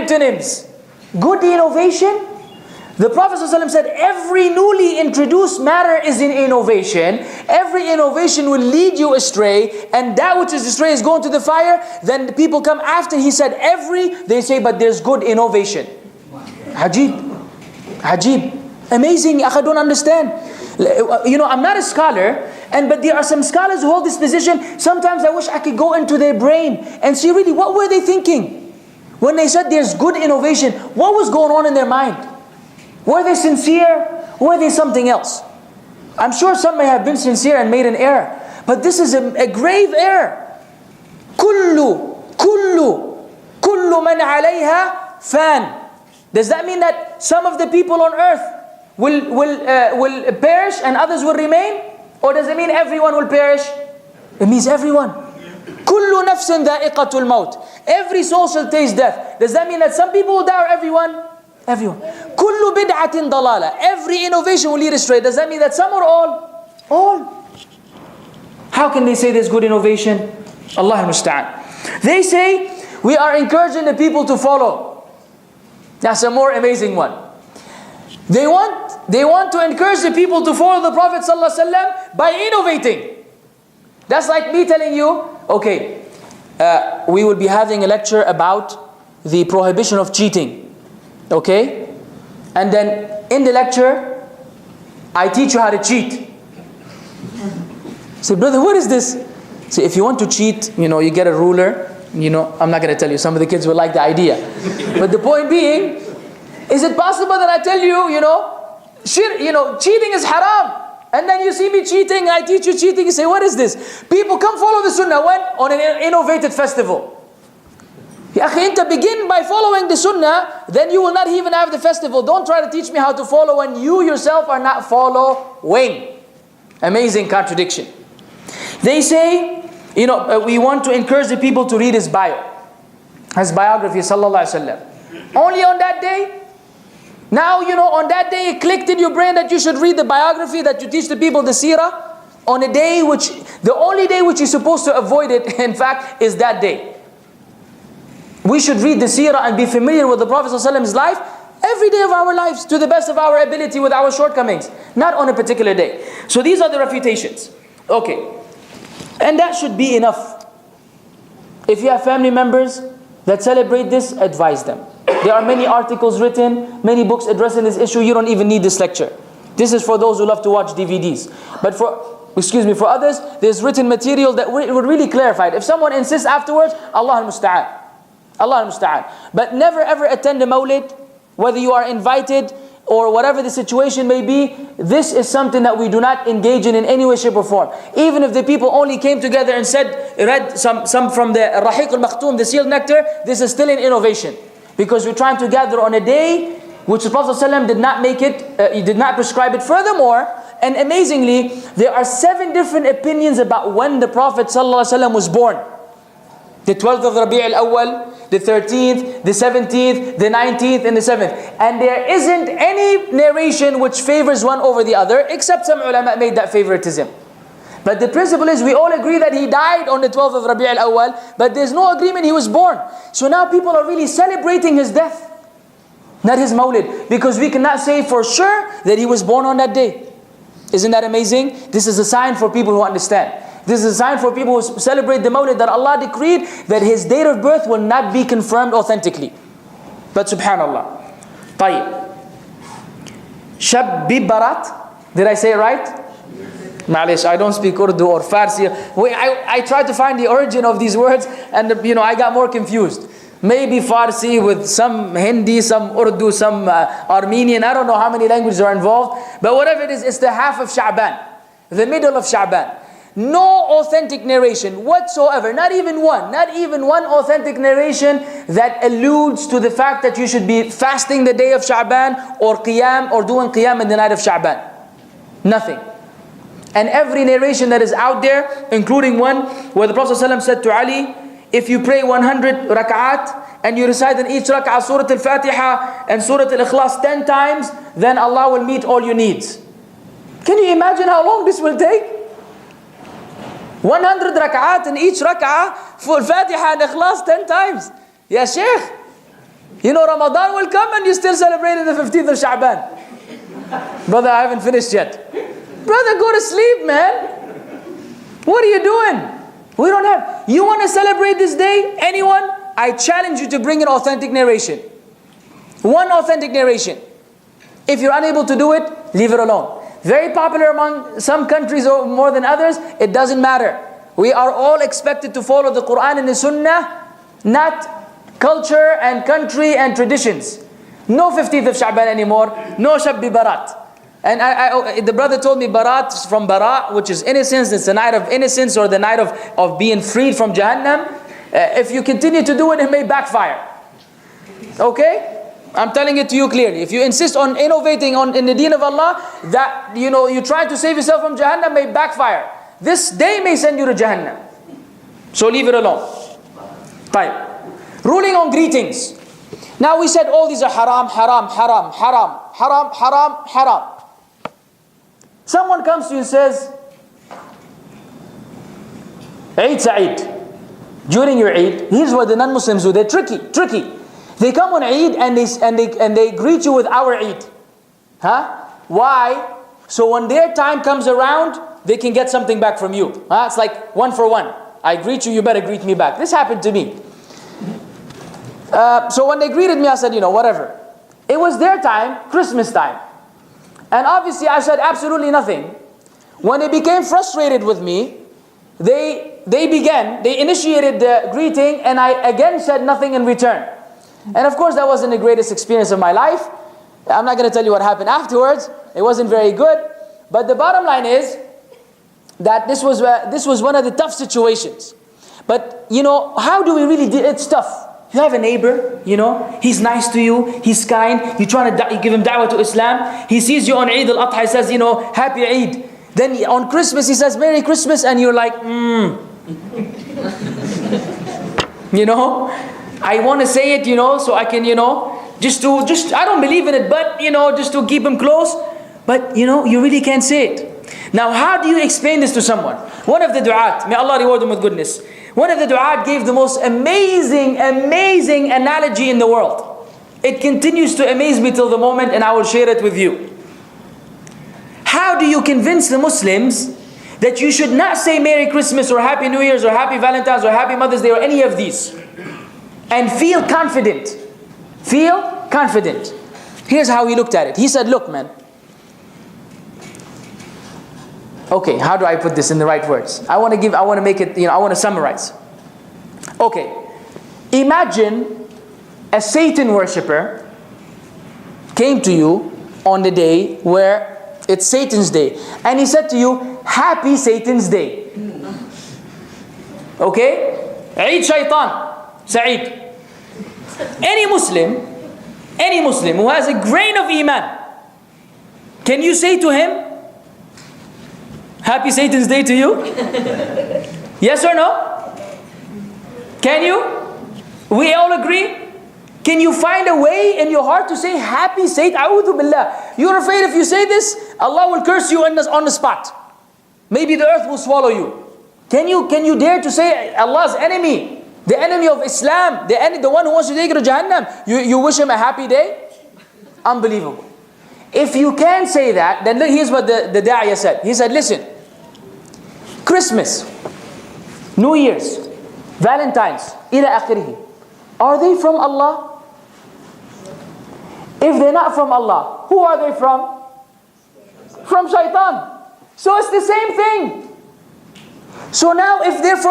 antonyms. Good innovation. The Prophet ﷺ said, every newly introduced matter is an innovation. Every innovation will lead you astray, and that which is astray is going to the fire. Then the people come after. He said, they say, but there's good innovation. Ajib. Ajib. Amazing. I don't understand. I'm not a scholar, but there are some scholars who hold this position. Sometimes I wish I could go into their brain and see really what were they thinking when they said there's good innovation. What was going on in their mind? Were they sincere? Or were they something else? I'm sure some may have been sincere and made an error, but this is a grave error. Kullu man alayha fan. Does that mean that some of the people on earth will perish and others will remain? Or does it mean everyone will perish? It means everyone. Kullu nafsin dha'iqatul maut. Every soul shall taste death. Does that mean that some people will die or everyone? Everyone. Kullu bid'atin dalala. Every innovation will lead astray. Does that mean that some or all? All. How can they say there's good innovation? Allah al-musta'an. They say we are encouraging the people to follow. That's a more amazing one. They want to encourage the people to follow the Prophet ﷺ by innovating. That's like me telling you, okay, we will be having a lecture about the prohibition of cheating. Okay? And then in the lecture, I teach you how to cheat. Say, brother, what is this? Say, if you want to cheat, you get a ruler. I'm not going to tell you. Some of the kids will like the idea. But the point being, is it possible that I tell you, cheating is haram? And then you see me cheating, I teach you cheating, you say, what is this? People come follow the sunnah when? On an innovated festival. Ya akhi, begin by following the sunnah, then you will not even have the festival. Don't try to teach me how to follow when you yourself are not following. Amazing contradiction. They say, we want to encourage the people to read his biography, sallallahu alaihi wasallam. Only on that day? Now, on that day it clicked in your brain that you should read the biography, that you teach the people the seerah, on a day the only day which you're supposed to avoid it, in fact, is that day. We should read the seerah and be familiar with the Prophet ﷺ's life every day of our lives to the best of our ability with our shortcomings, not on a particular day. So these are the refutations. Okay. And that should be enough. If you have family members that celebrate this, advise them. There are many articles written, many books addressing this issue. You don't even need this lecture. This is for those who love to watch DVDs. But for others, there's written material that would really clarify it. If someone insists afterwards, Allah al-musta'an. Allah al-musta'an. But never ever attend a mawlid, whether you are invited or whatever the situation may be. This is something that we do not engage in any way, shape or form. Even if the people only came together and read some from the Rahiq al-Makhtum, the sealed nectar, this is still an innovation. Because we're trying to gather on a day which the Prophet ﷺ did not make it, he did not prescribe it. Furthermore, and amazingly, there are 7 different opinions about when the Prophet ﷺ was born. The 12th of Rabi' al-Awwal, the 13th, the 17th, the 19th, and the 7th. And there isn't any narration which favors one over the other, except some ulama made that favoritism. But the principle is, we all agree that he died on the 12th of Rabi' al-Awwal, but there's no agreement he was born. So now people are really celebrating his death, not his mawlid, because we cannot say for sure that he was born on that day. Isn't that amazing? This is a sign for people who understand. This is a sign for people who celebrate the mawlid, that Allah decreed that his date of birth will not be confirmed authentically. But subhanallah. طيب. Shabbi Barat. Did I say it right? Malish, I don't speak Urdu or Farsi. I tried to find the origin of these words, and I got more confused. Maybe Farsi with some Hindi, some Urdu, some Armenian. I don't know how many languages are involved. But whatever it is, it's the half of Sha'ban. The middle of Sha'ban. No authentic narration whatsoever. Not even one authentic narration that alludes to the fact that you should be fasting the day of Sha'ban or Qiyam or doing Qiyam in the night of Sha'ban. Nothing. And every narration that is out there, including one where the Prophet ﷺ said to Ali, if you pray 100 rak'at and you recite in each rak'ah Surah Al-Fatiha and Surah Al-Ikhlas 10 times, then Allah will meet all your needs. Can you imagine how long this will take? 100 rak'at in each rak'ah for Fatiha and Ikhlas 10 times. Ya Shaykh, You know, Ramadan will come and you still celebrating the 15th of Sha'ban. Brother, I haven't finished yet. Brother, go to sleep, man. What are you doing? We don't have. You want to celebrate this day? Anyone? I challenge you to bring an authentic narration. One authentic narration. If you're unable to do it, leave it alone. Very popular among some countries or more than others, it doesn't matter. We are all expected to follow the Qur'an and the Sunnah, not culture and country and traditions. No 15th of Sha'ban anymore, no Shabbi Barat. And the brother told me Barat is from Bara, which is innocence. It's the night of innocence or the night of being freed from Jahannam. If you continue to do it, it may backfire. Okay? I'm telling it to you clearly. If you insist on innovating in the deen of Allah, that you try to save yourself from Jahannam may backfire. This day may send you to Jahannam. So leave it alone. Fine. Ruling on greetings. Now we said all these are haram, haram, haram, haram, haram, haram, haram. Someone comes to you and says, Eid Sa'id. During your Eid, here's what the non-Muslims do. They're tricky. They come on Eid and they greet you with our Eid. Huh? Why? So when their time comes around, they can get something back from you. It's like 1 for 1. I greet you, you better greet me back. This happened to me. So when they greeted me, I said, whatever. It was their time, Christmas time. And obviously I said absolutely nothing. When they became frustrated with me, they initiated the greeting and I again said nothing in return. And of course that wasn't the greatest experience of my life. I'm not going to tell you what happened afterwards. It wasn't very good. But the bottom line is that this was one of the tough situations. But how do we really do it? It's tough. You have a neighbor, he's nice to you, he's kind, you give him da'wah to Islam. He sees you on Eid al-Adha, he says, Happy Eid. Then on Christmas he says, Merry Christmas, and you're like, I want to say it, so I can, I don't believe in it, but, just to keep him close. But, you really can't say it. Now, how do you explain this to someone? One of the du'at, may Allah reward him with goodness. One of the du'at gave the most amazing analogy in the world. It continues to amaze me till the moment, and I will share it with you. How do you convince the Muslims that you should not say Merry Christmas or Happy New Year's or Happy Valentine's or Happy Mother's Day or any of these and feel confident? Feel confident. Here's how he looked at it. He said, look, man. Okay, how do I put this in the right words? I want to make it, I want to summarize. Okay, imagine a Satan worshipper came to you on the day where it's Satan's day, and he said to you, Happy Satan's Day. Okay? Eid Shaitan, Sa'id. Any Muslim who has a grain of Iman, can you say to him, Happy Satan's Day to you? Yes or no? Can you? We all agree? Can you find a way in your heart to say Happy Satan? A'udhu billah. You're afraid if you say this, Allah will curse you on the spot. Maybe the earth will swallow you. Can you dare to say Allah's enemy, the enemy of Islam, the one who wants to take you to Jahannam, you wish him a happy day? Unbelievable. If you can't say that, then look, here's what the da'iyah said. He said, listen, Christmas, New Year's, Valentine's, ila akhirih, are they from Allah? If they're not from Allah, who are they from? From Shaitan. So it's the same thing. So now if they're from